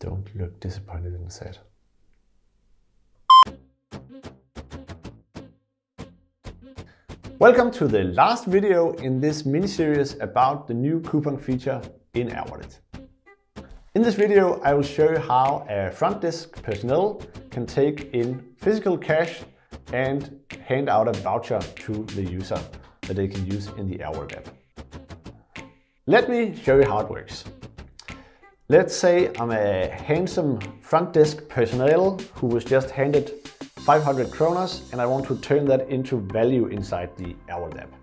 Don't look disappointed and sad. Welcome to the last video in this mini-series about the new coupon feature in Airwallet. In this video I will show you how a front desk personnel can take in physical cash and hand out a voucher to the user that they can use in the Airwallet app. Let me show you how it works. Let's say I'm a handsome front desk personnel who was just handed 500 kroner and I want to turn that into value inside the Airwallet app.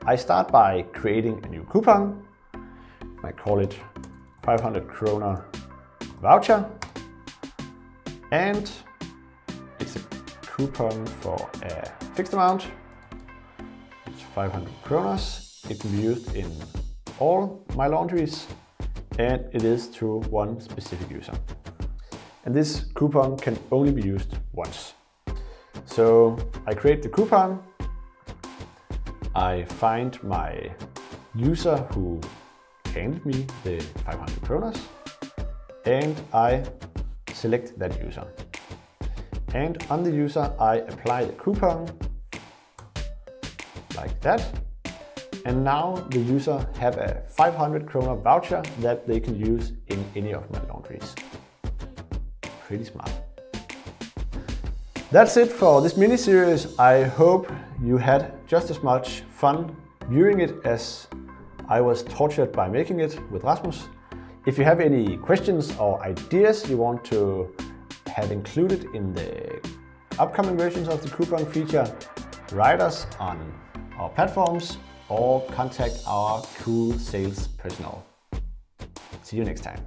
I start by creating a new coupon. I call it 500 kroner voucher, and it's a coupon for a fixed amount. It's 500 kroner. It can be used in all my laundries, and it is to one specific user. And this coupon can only be used once. So I create the coupon, I find my user who handed me the 500 kroner, and I select that user. And on the user I apply the coupon like that. And now the user have a 500 kroner voucher that they can use in any of my laundries. Pretty smart. That's it for this mini-series. I hope you had just as much fun viewing it as I was tortured by making it with Rasmus. If you have any questions or ideas you want to have included in the upcoming versions of the coupon feature, write us on our platforms or contact our cool sales personnel. See you next time.